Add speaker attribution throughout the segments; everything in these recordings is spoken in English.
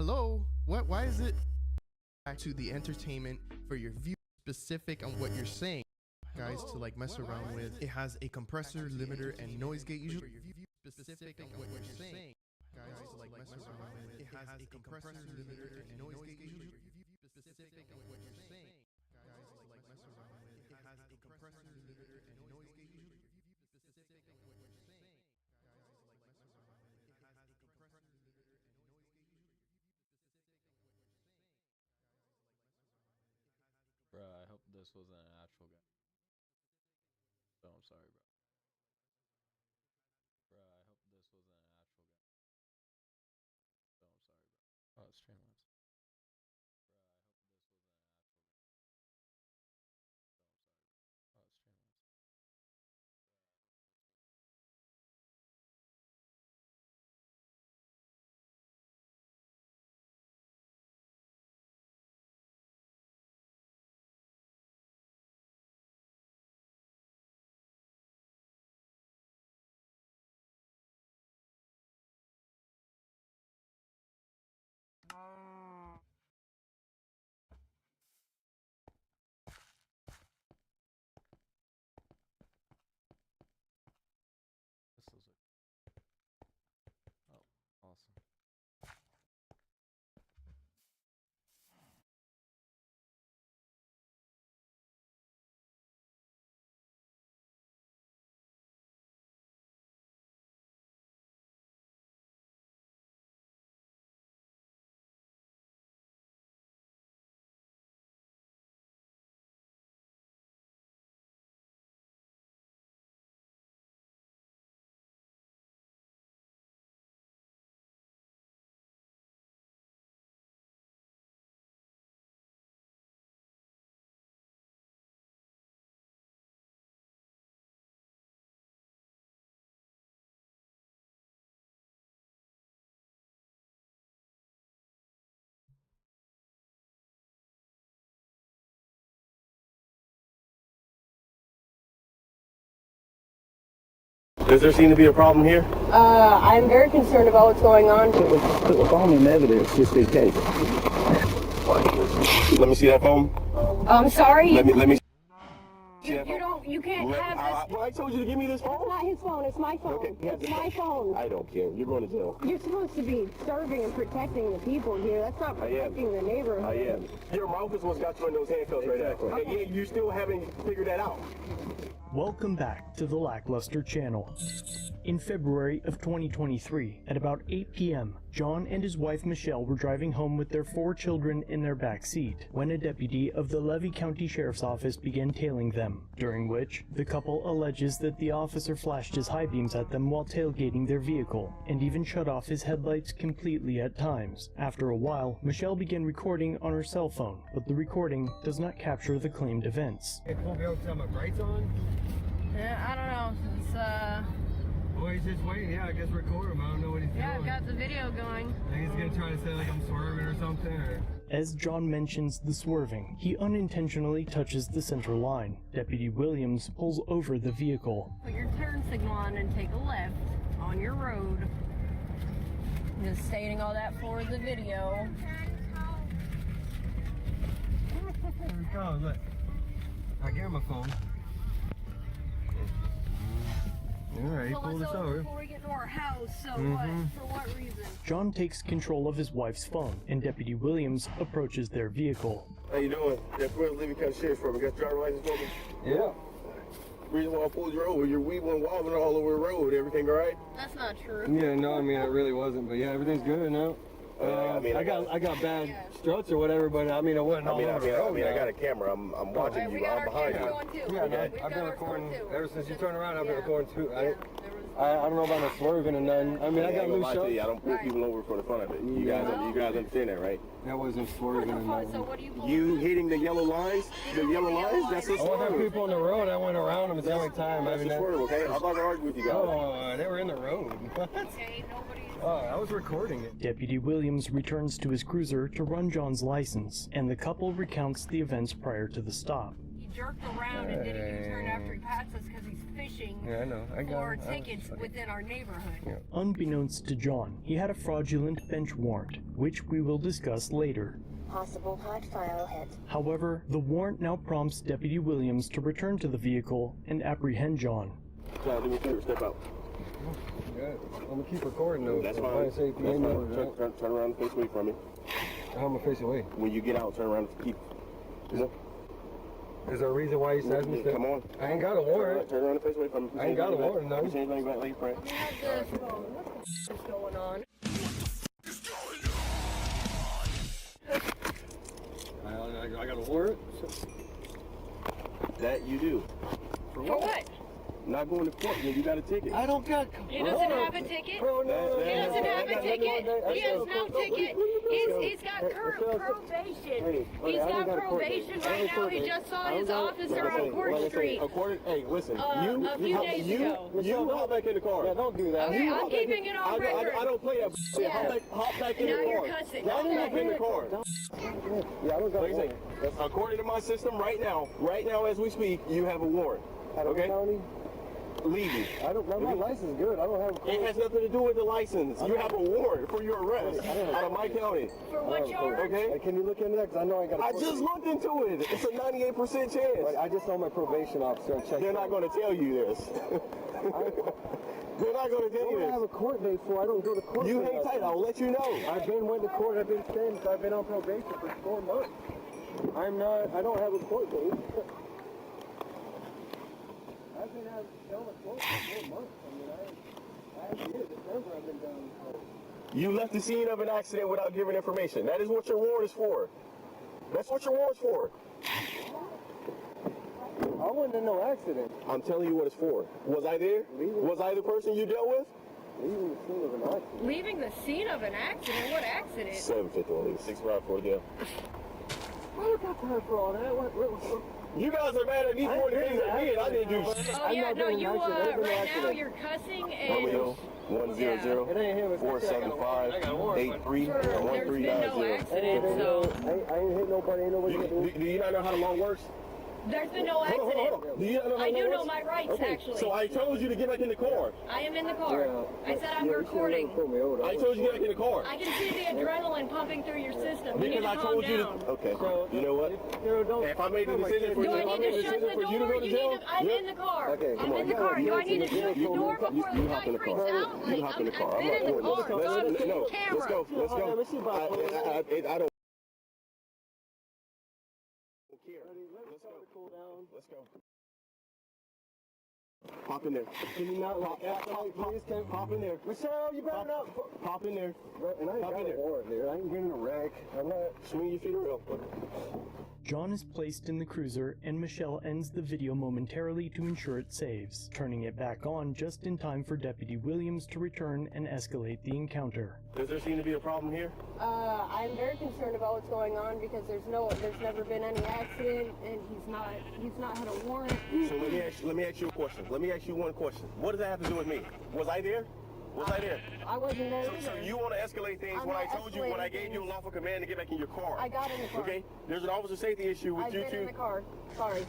Speaker 1: Hello? What? Why is it back to the entertainment for your view specific on what you're saying, guys, to like mess around with? It has a compressor, limiter, and noise gate usually. Specific on what you're saying, guys, to like mess around with. It has a compressor, limiter, and noise gate usually. Specific on what you're saying, guys, to like mess around with. It has a compressor, limiter, and noise gate usually. Specific on what you're saying, guys, to like mess around with. It has a compressor, limiter, and noise gate usually.
Speaker 2: Bruh, I hope this wasn't an actual guy. So I'm sorry, bro. Bruh, I hope this wasn't an actual guy. So I'm sorry, bro. Oh, it's Streamlabs. Bruh, I hope this wasn't an actual guy. This is a... Oh, awesome.
Speaker 3: Does there seem to be a problem here?
Speaker 4: I'm very concerned about what's going on.
Speaker 3: Put the phone in evidence just in case. Let me see that phone.
Speaker 4: I'm sorry.
Speaker 3: Let me.
Speaker 4: You can't have this.
Speaker 3: Well, I told you to give me this phone.
Speaker 4: It's not his phone. It's my phone.
Speaker 3: Okay.
Speaker 4: It's my phone.
Speaker 3: I don't care. You're going to jail.
Speaker 4: You're supposed to be serving and protecting the people here. That's not protecting the neighborhood.
Speaker 3: I am. Your mouth is what's got you in those handcuffs right now. Okay. And you still haven't figured that out.
Speaker 5: Welcome back to the Lackluster channel. In February of 2023, at about 8 p.m., John and his wife Michelle were driving home with their 4 children in their back seat when a deputy of the Levy County Sheriff's Office began tailing them, during which the couple alleges that the officer flashed his high beams at them while tailgating their vehicle, and even shut off his headlights completely at times. After a while, Michelle began recording on her cell phone, but the recording does not capture the claimed events.
Speaker 6: It won't be able to tell my brights on?
Speaker 4: Yeah, I don't know. It's,
Speaker 6: Oh, he's just waiting. Yeah, I guess record him. I don't know what he's doing.
Speaker 4: yeah, I've got the video going.
Speaker 6: I think he's gonna try to say like I'm swerving or something. Or...
Speaker 5: As John mentions the swerving, he unintentionally touches the center line. Deputy Williams pulls over the vehicle.
Speaker 4: Put your turn signal on and take a left on your road. Just stating all that for the video.
Speaker 6: Here we go. Look, I gave him my phone. All right, he pulled us over.
Speaker 4: Before we get to our house, so what? For what reason?
Speaker 5: John takes control of his wife's phone, and Deputy Williams approaches their vehicle.
Speaker 3: How you doing? Jeff, where's Levy County Sheriff's for me? Got your driver's license for me?
Speaker 6: Yeah.
Speaker 3: Reason why I pulled you over, your weed went wobbling all over the road. Everything all right?
Speaker 4: That's not true.
Speaker 6: Yeah, no, I mean, it really wasn't. But yeah, everything's good now. I got bad struts or whatever, but I mean, it wasn't all over the road.
Speaker 3: I got a camera. I'm watching you. I'm behind you.
Speaker 6: Yeah, I've been recording ever since you turned around. I've been recording too. I don't know about no swerving and nothing. I mean, I got loose shots.
Speaker 3: I don't pull people over for the fun of it. You guys understand that, right?
Speaker 6: That wasn't swerving and nothing.
Speaker 4: So what do
Speaker 3: You hitting the yellow lines? The yellow lines? That's a
Speaker 6: I wasn't
Speaker 3: swerve.
Speaker 6: people on the road. I went around them at the only time. I
Speaker 3: That's
Speaker 6: mean,
Speaker 3: a swerve, okay? I'm not gonna argue with you guys.
Speaker 6: oh, they were in the road.
Speaker 4: Okay, nobody's.
Speaker 6: Oh, I was recording it.
Speaker 5: Deputy Williams returns to his cruiser to run John's license, and the couple recounts the events prior to the stop.
Speaker 4: He jerked around and did a U-turn after he passed us because he's fishing
Speaker 6: Yeah, I know. I got
Speaker 4: for
Speaker 6: it.
Speaker 4: tickets within our neighborhood.
Speaker 5: Unbeknownst to John, he had a fraudulent bench warrant, which we will discuss later.
Speaker 7: Possible hot file hit.
Speaker 5: However, the warrant now prompts Deputy Williams to return to the vehicle and apprehend John.
Speaker 3: Let me step out.
Speaker 6: Good. I'm gonna keep recording though.
Speaker 3: That's
Speaker 6: for
Speaker 3: fine.
Speaker 6: fire
Speaker 3: That's
Speaker 6: safety
Speaker 3: fine.
Speaker 6: and all.
Speaker 3: Turn around and face away from me.
Speaker 6: How am I face away?
Speaker 3: When you get out, turn around and keep. Come on.
Speaker 6: Is there a reason why you said me?
Speaker 3: Come on.
Speaker 6: I ain't got a warrant.
Speaker 3: Turn around and face away from me.
Speaker 6: I ain't got a warrant, no.
Speaker 3: Change my back leg, friend.
Speaker 4: We have this. What's going on?
Speaker 6: I got a warrant.
Speaker 3: That you do.
Speaker 4: For what?
Speaker 3: Not going to court when you got a ticket.
Speaker 6: I don't got.
Speaker 4: He doesn't have a ticket.
Speaker 6: Bro, no.
Speaker 4: He doesn't have a ticket. He has no ticket. He's got probation. He's got probation right now. He just saw his officer on Court Street
Speaker 3: Hey, listen.
Speaker 4: a few days ago.
Speaker 3: You hop back in the car.
Speaker 6: Yeah, don't do that.
Speaker 4: Okay, I'm keeping it on record.
Speaker 3: I don't play that.
Speaker 4: Yeah.
Speaker 3: Hop back in
Speaker 4: Now
Speaker 3: the car.
Speaker 4: you're cussing.
Speaker 3: Hop back in the car.
Speaker 6: Yeah, I don't got a warrant.
Speaker 3: According to my system, right now as we speak, you have a warrant. Okay?
Speaker 6: County?
Speaker 3: Leaving.
Speaker 6: I don't. My license is good. I don't have.
Speaker 3: It has nothing to do with the license. You have a warrant for your arrest out of my county.
Speaker 4: For what charge?
Speaker 3: Okay?
Speaker 6: Hey, can you look into that? Because I know I got.
Speaker 3: I just looked into it. It's a 98% chance.
Speaker 6: I just saw my probation officer and checked.
Speaker 3: They're not going to tell you this. They're not going to tell
Speaker 6: I
Speaker 3: you
Speaker 6: don't have
Speaker 3: this.
Speaker 6: a court date for. I don't go to court.
Speaker 3: You
Speaker 6: for
Speaker 3: hang
Speaker 6: that.
Speaker 3: tight. I'll let you know.
Speaker 6: Went to court. I've been staying. I've been on probation for 4 months. I'm not. I don't have a court date. I've been down a court for 4 months. I mean, last year, December, I've been down in court.
Speaker 3: You left the scene of an accident without giving information. That is what your warrant is for. That's what your warrant's for.
Speaker 6: I wasn't in no accident.
Speaker 3: I'm telling you what it's for. Was I there? Was I the person you dealt with?
Speaker 6: Leaving the scene of an accident.
Speaker 4: Leaving the scene of an accident? What accident?
Speaker 3: 750 only. 6-5 for the
Speaker 6: Why would I time for all that? What?
Speaker 3: You guys are mad at me pointing fingers at me and I didn't do shit.
Speaker 4: Oh yeah, no, you right now you're cussing and
Speaker 3: Romeo 100
Speaker 6: It ain't him. It's
Speaker 3: 475 83
Speaker 4: there's been no
Speaker 3: 1390.
Speaker 4: accident, so
Speaker 6: I ain't hit nobody. Ain't nobody.
Speaker 3: Do you not know how the law works?
Speaker 4: there's been no accident.
Speaker 3: Hold on. Do you not know how
Speaker 4: I
Speaker 3: the law
Speaker 4: do
Speaker 3: works?
Speaker 4: know my rights,
Speaker 3: Okay,
Speaker 4: actually.
Speaker 3: so I told you to get back in the car.
Speaker 4: I am in the car. I said I'm recording.
Speaker 3: I told you to get back in the car.
Speaker 4: I can see the adrenaline pumping through your system. You need
Speaker 3: Because
Speaker 4: to
Speaker 3: I
Speaker 4: calm
Speaker 3: told you
Speaker 4: down.
Speaker 3: to. Okay. You know what? If I made the decision for
Speaker 4: Do
Speaker 3: you,
Speaker 4: I
Speaker 3: if I
Speaker 4: need
Speaker 3: made
Speaker 4: to
Speaker 3: the
Speaker 4: shut
Speaker 3: decision
Speaker 4: the
Speaker 3: for you to
Speaker 4: door?
Speaker 3: go to
Speaker 4: You
Speaker 3: jail,
Speaker 4: need to, I'm in the car.
Speaker 6: Okay,
Speaker 4: I'm in the car. Do I need to shut the door before the guy freaks out? Like,
Speaker 3: You hop in the car.
Speaker 4: I've been in the car. Dog,
Speaker 3: Let's
Speaker 4: camera.
Speaker 3: go. Let's go. I don't. Let's go. Pop in there.
Speaker 6: Can you not like
Speaker 3: Pop in there.
Speaker 6: Michelle, you better not.
Speaker 3: Pop in there.
Speaker 6: And I ain't
Speaker 3: Pop
Speaker 6: got
Speaker 3: in
Speaker 6: a
Speaker 3: there.
Speaker 6: warrant there. I ain't getting a wreck. I'm not.
Speaker 3: Swing your feet around.
Speaker 5: John is placed in the cruiser, and Michelle ends the video momentarily to ensure it saves, turning it back on just in time for Deputy Williams to return and escalate the encounter.
Speaker 3: Does there seem to be a problem here?
Speaker 4: I'm very concerned about what's going on because there's never been any accident and he's not had a warrant.
Speaker 3: So let me ask you a question. Let me ask you one question. What does that have to do with me? Was I there? Was I there?
Speaker 4: I wasn't there
Speaker 3: So
Speaker 4: either.
Speaker 3: you want to escalate things
Speaker 4: I'm
Speaker 3: when I
Speaker 4: not
Speaker 3: told you, when I gave
Speaker 4: escalating
Speaker 3: you a lawful command to get back in your car?
Speaker 4: I got in the car.
Speaker 3: Okay? There's an officer safety issue with
Speaker 4: I've
Speaker 3: you
Speaker 4: been
Speaker 3: two.
Speaker 4: in the car. Sorry.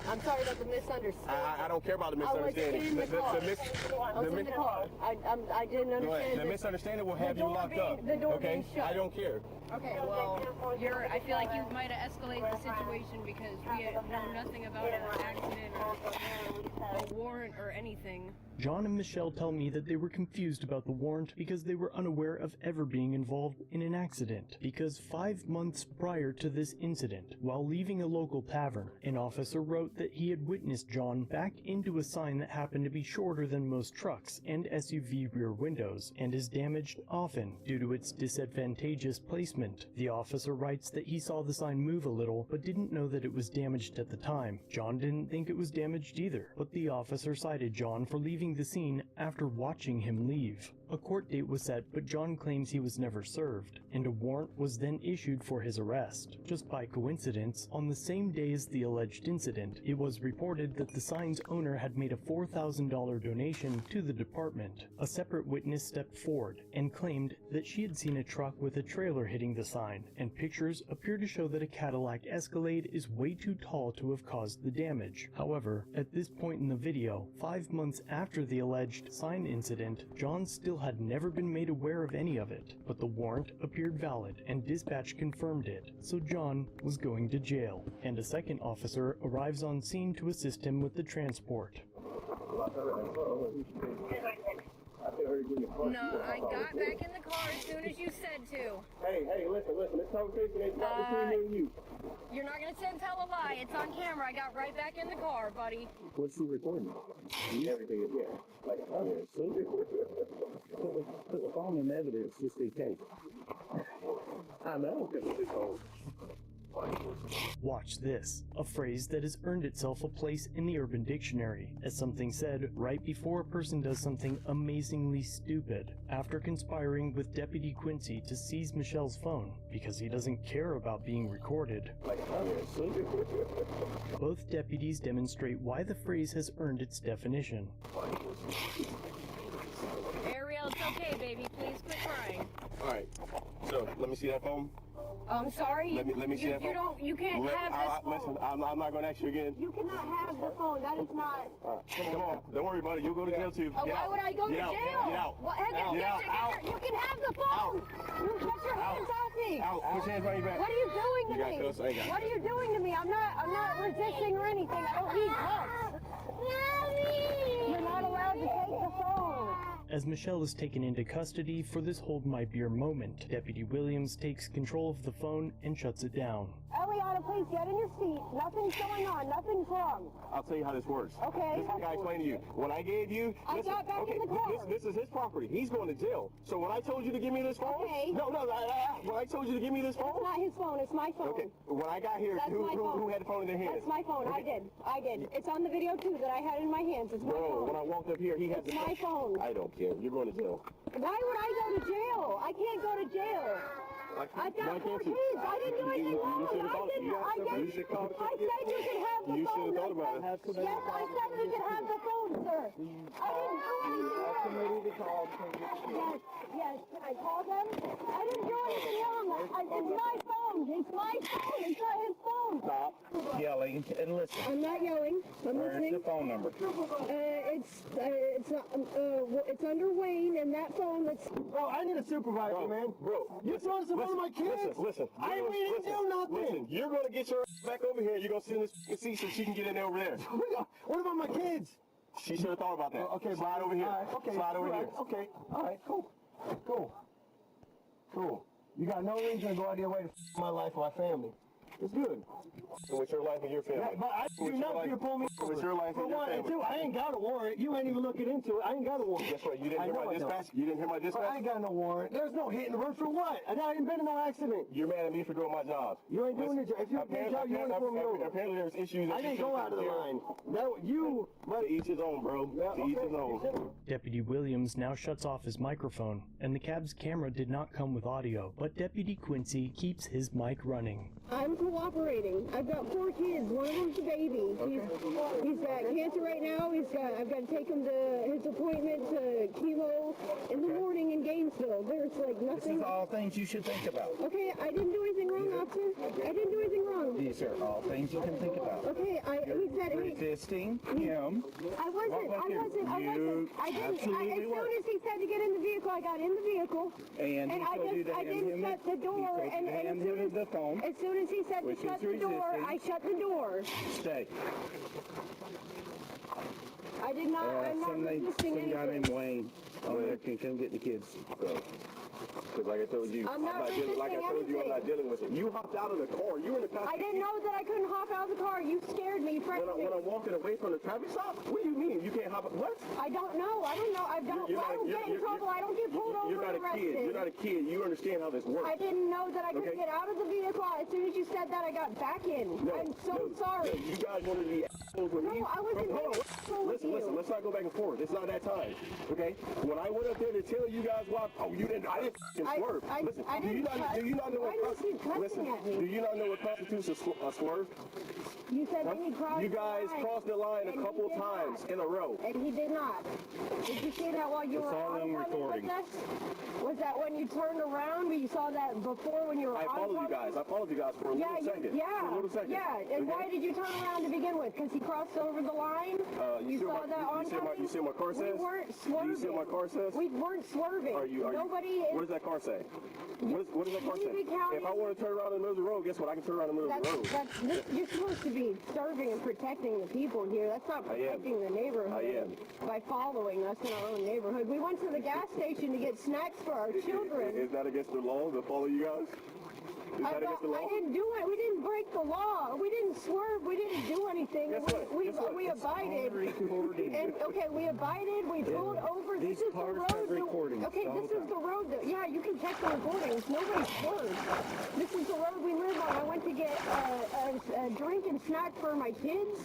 Speaker 4: I'm sorry about the misunderstanding.
Speaker 3: I don't care about the
Speaker 4: I was
Speaker 3: misunderstanding.
Speaker 4: in the car. I was in the car. I didn't
Speaker 3: Go ahead.
Speaker 4: understand
Speaker 3: The
Speaker 4: it.
Speaker 3: misunderstanding will have
Speaker 4: The
Speaker 3: you
Speaker 4: door
Speaker 3: locked
Speaker 4: being-
Speaker 3: up.
Speaker 4: the door
Speaker 3: okay?
Speaker 4: being shut.
Speaker 3: I don't care.
Speaker 4: Okay, well, I feel like you might have escalated the situation because we know nothing about an accident or a warrant or anything.
Speaker 5: John and Michelle tell me that they were confused about the warrant because they were unaware of ever being involved in an accident. Because 5 months prior to this incident, while leaving a local tavern, an officer wrote that he had witnessed John back into a sign that happened to be shorter than most trucks and SUV rear windows, and is damaged often due to its disadvantageous placement. The officer writes that he saw the sign move a little, but didn't know that it was damaged at the time. John didn't think it was damaged either, but the officer cited John for leaving the scene after watching him leave. A court date was set, but John claims he was never served, and a warrant was then issued for his arrest. Just by coincidence, on the same day as the alleged incident, it was reported that the sign's owner had made a $4,000 donation to the department. A separate witness stepped forward and claimed that she had seen a truck with a trailer hitting the sign, and pictures appear to show that a Cadillac Escalade is way too tall to have caused the damage. However, at this point in the video, 5 months after the alleged sign incident, John still had never been made aware of any of it, but the warrant appeared valid and dispatch confirmed it, so John was going to jail, and a second officer arrives on scene to assist him with the transport.
Speaker 4: No, I got back in the car as soon as you said to.
Speaker 3: Hey, listen, this conversation ain't got between me and you.
Speaker 4: You're not gonna tell a lie. It's on camera. I got right back in the car, buddy.
Speaker 3: What's she recording? Everything is here. Like, okay, so put the phone in evidence just in case. I know, because it's old.
Speaker 5: Watch this, a phrase that has earned itself a place in the Urban Dictionary, as something said right before a person does something amazingly stupid. After conspiring with Deputy Quincy to seize Michelle's phone, because he doesn't care about being recorded, both deputies demonstrate why the phrase has earned its definition.
Speaker 4: Ariel, it's okay, baby. Please quit crying.
Speaker 3: Alright, so let me see that phone.
Speaker 4: I'm sorry.
Speaker 3: Let me see that phone.
Speaker 4: You can't have this phone.
Speaker 3: Listen, I'm not going to ask you again.
Speaker 4: You cannot have the phone. That is not.
Speaker 3: Come on, don't worry about it. You'll go to jail too.
Speaker 4: Why would I go to jail?
Speaker 3: Get out.
Speaker 4: What, get together. You can have the phone. You put your hands off me.
Speaker 3: Out. Put your hands on your back.
Speaker 4: What are you doing to me?
Speaker 3: Cuss. I ain't got
Speaker 4: What are you doing to me? I'm not resisting or anything. I don't need cuffs. You're not allowed to take the phone.
Speaker 5: As Michelle is taken into custody for this hold my beer moment, Deputy Williams takes control of the phone and shuts it down.
Speaker 4: Eliana, please get in your seat. Nothing's going on. Nothing's wrong.
Speaker 3: I'll tell you how this works.
Speaker 4: Okay.
Speaker 3: This is like I explained to you. When I gave you...
Speaker 4: I got back in the car.
Speaker 3: This is his property. He's going to jail. So when I told you to give me this phone...
Speaker 4: Okay.
Speaker 3: No, when I told you to give me this phone...
Speaker 4: It's not his phone. It's my phone.
Speaker 3: Okay. When I got here, who had the phone in their hands?
Speaker 4: That's my phone.
Speaker 3: Okay.
Speaker 4: I did. It's on the video, too, that I had in my hands. It's my phone.
Speaker 3: When I walked up here, he had
Speaker 4: It's my phone.
Speaker 3: I don't care. You're going to jail.
Speaker 4: Why would I go to jail? I can't go to jail. I've got 4 kids. I didn't do anything wrong. I said you can have the phone.
Speaker 3: You should have thought about it.
Speaker 4: Yes, I said we can have the phone, sir. I didn't do anything wrong. Yes. Can I call them? I didn't do anything wrong. It's my phone. It's my phone. It's not his phone.
Speaker 3: Stop yelling and listen.
Speaker 4: I'm not yelling. I'm listening.
Speaker 3: Where's the phone number?
Speaker 4: It's under Wayne, and that phone that's...
Speaker 3: Bro, I need a supervisor, man. Bro, you're throwing some of my kids. Listen. We didn't do nothing. Listen, you're going to get your ass back over here. You're going to sit in this seat so she can get in there over there. What about my kids? She should have thought about that. Okay, slide over here. Okay, slide over here. Okay, all right, cool. You got no reason to go out of your way to my life or my family. It's good. So what's your life and your family? But I do nothing to pull me over. What's your life and your family? I ain't got a warrant. You ain't even looking into it. I ain't got a warrant. Guess what? You didn't hear my dispatch? You didn't hear my dispatch? I ain't got no warrant. There's no hit and run for what? I ain't been in no accident. You're mad at me for doing my job. You ain't doing your job. If you did your job, you wouldn't pull me over. Apparently there's issues. I didn't go out of the line. No, you... To each his own, bro. To each his own.
Speaker 5: Deputy Williams now shuts off his microphone, and the cab's camera did not come with audio, but Deputy Quincy keeps his mic running.
Speaker 4: I'm cooperating. I've got 4 kids. One of them's a baby. He's got cancer right now. I've got to take him to his appointment to chemo in the morning in Gainesville. There's like nothing.
Speaker 3: This is all things you should think about.
Speaker 4: Okay, I didn't do anything wrong, officer. I didn't do anything wrong.
Speaker 8: These are all things you can think about.
Speaker 4: Okay, he said
Speaker 8: Resisting him.
Speaker 4: I wasn't. I didn't.
Speaker 8: Absolutely
Speaker 4: As soon as he said to get in the vehicle, I got in the vehicle.
Speaker 8: And he told you to
Speaker 4: I
Speaker 8: hand
Speaker 4: didn't
Speaker 8: him
Speaker 4: shut the door. And
Speaker 8: the phone.
Speaker 4: as soon as he said to shut the door, I shut the door.
Speaker 8: Stay.
Speaker 4: I did not. I'm not resisting
Speaker 8: Some guy
Speaker 4: anything.
Speaker 8: named Wayne on there can come get the kids.
Speaker 3: Because like I told you,
Speaker 4: I'm not
Speaker 3: dealing, like I told you, I'm not dealing with it. You hopped out of the car. You were in the car.
Speaker 4: I didn't know that I couldn't hop out of the car. You scared me. You frightened me.
Speaker 3: When I'm walking away from the traffic stop, what do you mean? You can't hop out? What?
Speaker 4: I don't know. I don't know. I don't get in trouble. I don't get pulled over
Speaker 3: You're not
Speaker 4: and
Speaker 3: a kid.
Speaker 4: arrested.
Speaker 3: You're not a kid. You understand how this works.
Speaker 4: I didn't know that I could
Speaker 3: Okay.
Speaker 4: get out of the vehicle. As soon as you said that, I got back in. I'm so sorry.
Speaker 3: You guys wanted to be assholes with me.
Speaker 4: No, I wasn't
Speaker 3: Hold on.
Speaker 4: being an asshole with you.
Speaker 3: Listen, let's not go back and forth. It's not that time. Okay? When I went up there to tell you guys why, I didn't swerve. Listen,
Speaker 4: I didn't
Speaker 3: do you not know
Speaker 4: why
Speaker 3: what
Speaker 4: do you keep cussing
Speaker 3: listen,
Speaker 4: at me?
Speaker 3: do you not know what constitutes a swerve?
Speaker 4: You said that he crossed
Speaker 3: You guys
Speaker 4: the line,
Speaker 3: crossed the line a
Speaker 4: and he
Speaker 3: couple
Speaker 4: did
Speaker 3: times
Speaker 4: not.
Speaker 3: in a row.
Speaker 4: And he did not. Did you see that while you were
Speaker 8: all on
Speaker 4: on
Speaker 8: recording.
Speaker 4: with us? Was that when you turned around? But you saw that before when you were
Speaker 3: I
Speaker 4: on
Speaker 3: followed you guys. I followed you guys for a little second.
Speaker 4: Yeah,
Speaker 3: For a little second.
Speaker 4: yeah. And why did you turn around to begin with? Because he crossed over the line?
Speaker 3: You see
Speaker 4: saw
Speaker 3: what
Speaker 4: that
Speaker 3: you see what my car says?
Speaker 4: We weren't
Speaker 3: Do
Speaker 4: swerving.
Speaker 3: you see what my car says?
Speaker 4: We weren't swerving. Nobody
Speaker 3: What does that car say? What does that car say?
Speaker 4: Lee County-
Speaker 3: If I want to turn around in the middle of the road, guess what? I can turn around in the middle of the road.
Speaker 4: You're supposed to be serving and protecting the people here. That's not protecting the neighborhood.
Speaker 3: I am.
Speaker 4: By following us in our own neighborhood. We went to the gas station to get snacks for our children.
Speaker 3: Is that against the law to follow you guys? Is that against the law?
Speaker 4: I didn't do it. We didn't break the law. We didn't swerve. We didn't do anything.
Speaker 3: Guess what?
Speaker 4: We
Speaker 3: Guess what?
Speaker 4: we abided.
Speaker 8: Recording.
Speaker 4: And okay, we abided. We pulled over.
Speaker 8: These
Speaker 4: This is the
Speaker 8: cars
Speaker 4: road.
Speaker 8: have recordings
Speaker 4: Okay,
Speaker 8: all
Speaker 4: this
Speaker 8: the
Speaker 4: is the road. Yeah, you can check the recordings. Nobody swerved. This is the road we live on. I went to get a drink and snack for my kids.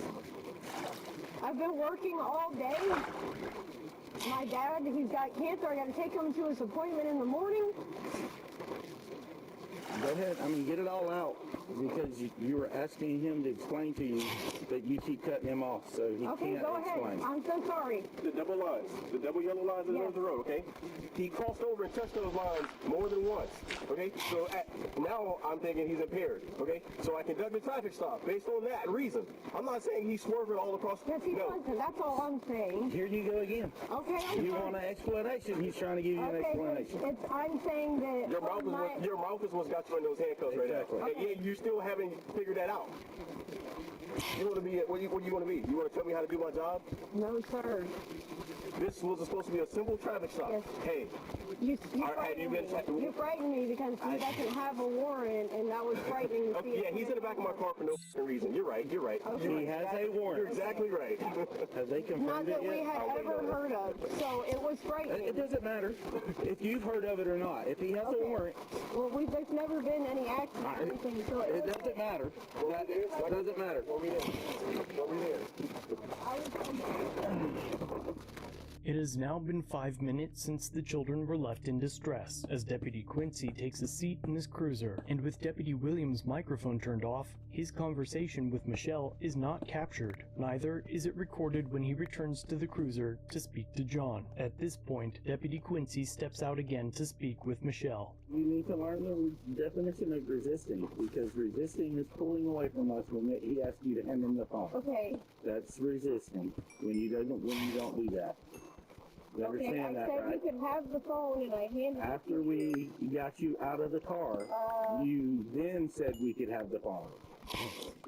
Speaker 4: I've been working all day. My dad, he's got cancer. I got to take him to his appointment in the morning.
Speaker 8: Go ahead. I mean, get it all out because you were asking him to explain to you, but you keep cutting him off, so he
Speaker 4: Okay,
Speaker 8: can't
Speaker 4: go ahead.
Speaker 8: explain.
Speaker 4: I'm so sorry.
Speaker 3: The double lines, the double yellow lines in the middle of the road, okay? He crossed over and touched those lines more than once, okay? So now I'm thinking he's impaired, okay? So I conducted a traffic stop based on that reason. I'm not saying he's swerving all across.
Speaker 4: Yes, he wasn't. That's all I'm saying.
Speaker 8: Here you go again.
Speaker 4: Okay, I'm
Speaker 8: You
Speaker 4: sorry.
Speaker 8: want an explanation? He's trying to give you an
Speaker 4: Okay,
Speaker 8: explanation.
Speaker 4: I'm saying that
Speaker 3: Your mouth is what's got you in those handcuffs
Speaker 8: Exactly.
Speaker 3: right now. And you still haven't figured that out. You want to be, what do you want to be? You want to tell me how to do my job?
Speaker 4: No, sir.
Speaker 3: This was supposed to be a simple traffic stop.
Speaker 4: Yes.
Speaker 3: Hey,
Speaker 4: You
Speaker 3: have you been
Speaker 4: frightened me. You frightened me because he doesn't have a warrant, and that was frightening to see.
Speaker 3: yeah, he's in the back of my car for no reason. You're right. You're right.
Speaker 8: He has a warrant.
Speaker 3: You're exactly right.
Speaker 8: Have they
Speaker 4: Not
Speaker 8: confirmed
Speaker 4: that
Speaker 8: it
Speaker 4: we
Speaker 8: yet?
Speaker 4: had ever heard of, so it was frightening.
Speaker 8: It doesn't matter if you've heard of it or not. If he has a warrant,
Speaker 4: Well, there's never been any accident or anything, so
Speaker 8: it doesn't matter. That doesn't matter.
Speaker 5: It has now been 5 minutes since the children were left in distress, as Deputy Quincy takes a seat in his cruiser, and with Deputy Williams' microphone turned off, his conversation with Michelle is not captured. Neither is it recorded when he returns to the cruiser to speak to John. At this point, Deputy Quincy steps out again to speak with Michelle.
Speaker 8: You need to learn the definition of resisting, because resisting is pulling away from us when he asks you to hand him the phone.
Speaker 4: Okay.
Speaker 8: That's resisting when you don't do that. You understand
Speaker 4: I
Speaker 8: that,
Speaker 4: said
Speaker 8: right?
Speaker 4: you could have the phone, and I handed it
Speaker 8: After
Speaker 4: to you.
Speaker 8: we got you out of the car, you then said we could have the phone.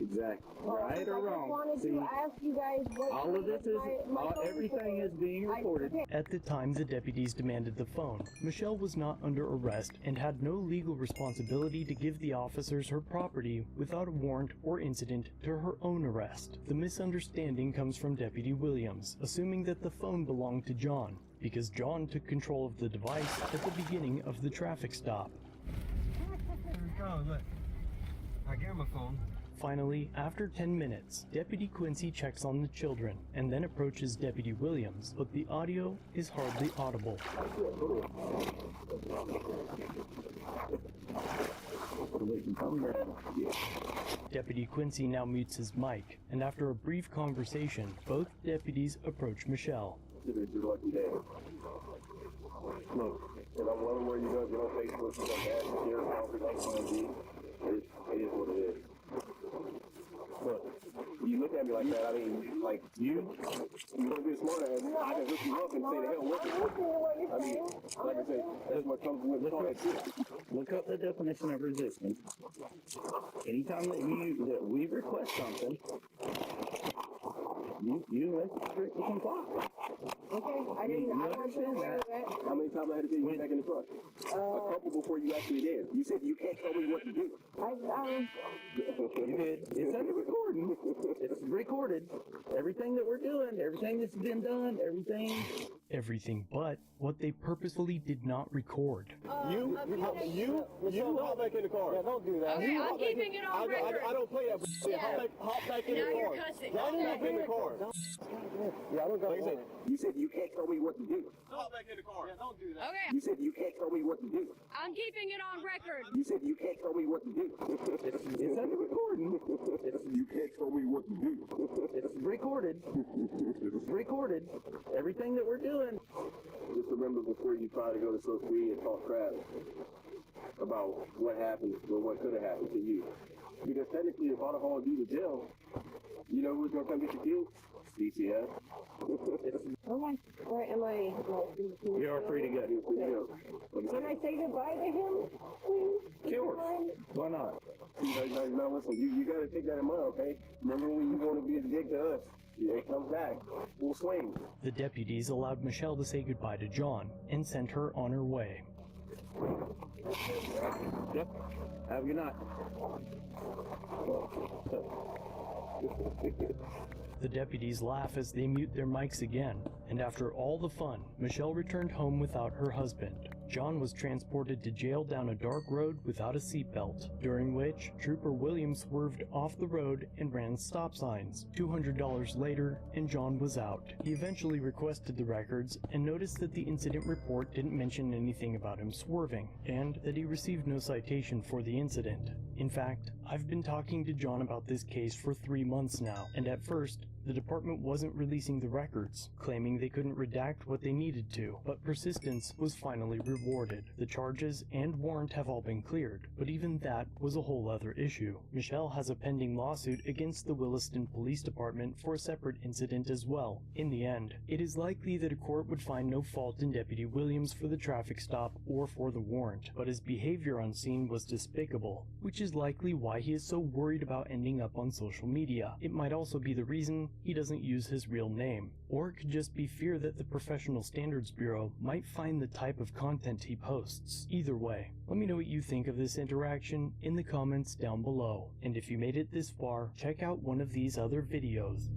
Speaker 8: Exactly. Right or
Speaker 4: I just
Speaker 8: wrong?
Speaker 4: wanted
Speaker 8: See,
Speaker 4: to ask you guys what
Speaker 8: all of this is,
Speaker 4: my phone
Speaker 8: everything
Speaker 4: for.
Speaker 8: is being recorded.
Speaker 5: At the time the deputies demanded the phone, Michelle was not under arrest and had no legal responsibility to give the officers her property without a warrant or incident to her own arrest. The misunderstanding comes from Deputy Williams, assuming that the phone belonged to John, because John took control of the device at the beginning of the traffic stop.
Speaker 6: Here we go, look. I gave him a phone.
Speaker 5: Finally, after 10 minutes, Deputy Quincy checks on the children and then approaches Deputy Williams, but the audio is hardly audible. Deputy Quincy now mutes his mic, and after a brief conversation, both deputies approach Michelle.
Speaker 3: Today's your lucky day. Look, and I'm well aware you don't get on Facebook, you don't ask here, how it is what it is. at me like that. I mean, like, you want to be a smart ass. I can hook you up and say the hell with it. I mean, like I said, that's what comes with all that shit.
Speaker 8: Look up the definition of resistance. Anytime that we request something, you have to strictly comply.
Speaker 4: Okay, I didn't understand that.
Speaker 3: How many times I had to get you back in the truck? A couple before you actually did. You said you can't tell me what to do.
Speaker 8: You did. It's under recording. It's recorded. Everything that we're doing, everything that's been done,
Speaker 5: Everything but what they purposefully did not record.
Speaker 3: You hop back in the car.
Speaker 6: Yeah, don't do that.
Speaker 4: Okay, I'm keeping it on record.
Speaker 3: I don't play that.
Speaker 4: Yeah.
Speaker 3: Hop back in
Speaker 4: Now
Speaker 3: the
Speaker 4: you're
Speaker 3: car.
Speaker 4: cussing.
Speaker 3: Hop back in the car.
Speaker 6: Yeah, I don't got
Speaker 3: Like I said, you said you can't tell me what to do.
Speaker 6: Hop back in the car. Yeah, don't do that.
Speaker 4: Okay,
Speaker 3: You said you can't tell me what to do.
Speaker 4: I'm keeping it on record.
Speaker 3: You said you can't tell me what to do.
Speaker 8: it's under recording.
Speaker 3: You can't tell me what to do.
Speaker 8: It's recorded. It's recorded. Everything that we're doing.
Speaker 3: Just remember before you try to go to social media and talk crap about what happened or what could have happened to you. Because technically, if I'd have hauled you to jail, you know who's going to come get you killed? DCF.
Speaker 4: Okay, where am I?
Speaker 8: You are free to go.
Speaker 4: Can I say goodbye to him, please?
Speaker 8: Sure. Why not?
Speaker 3: Now listen, you got to take that in mind, okay? Remember when you want to be a dick to us? Yeah, it comes back. We'll swing.
Speaker 5: The deputies allowed Michelle to say goodbye to John and sent her on her way.
Speaker 8: Yep. Have a good night.
Speaker 5: The deputies laugh as they mute their mics again, and after all the fun, Michelle returned home without her husband. John was transported to jail down a dark road without a seatbelt, during which Trooper Williams swerved off the road and ran stop signs. $200 later, and John was out. He eventually requested the records and noticed that the incident report didn't mention anything about him swerving, and that he received no citation for the incident. In fact, I've been talking to John about this case for 3 months now, and at first, the department wasn't releasing the records, claiming they couldn't redact what they needed to, but persistence was finally rewarded. The charges and warrant have all been cleared, but even that was a whole other issue. Michelle has a pending lawsuit against the Williston Police Department for a separate incident as well. In the end, it is likely that a court would find no fault in Deputy Williams for the traffic stop or for the warrant, but his behavior on scene was despicable, which is likely why he is so worried about ending up on social media. It might also be the reason he doesn't use his real name, or it could just be fear that the Professional Standards Bureau might find the type of content he posts. Either way, let me know what you think of this interaction in the comments down below, and if you made it this far, check out one of these other videos.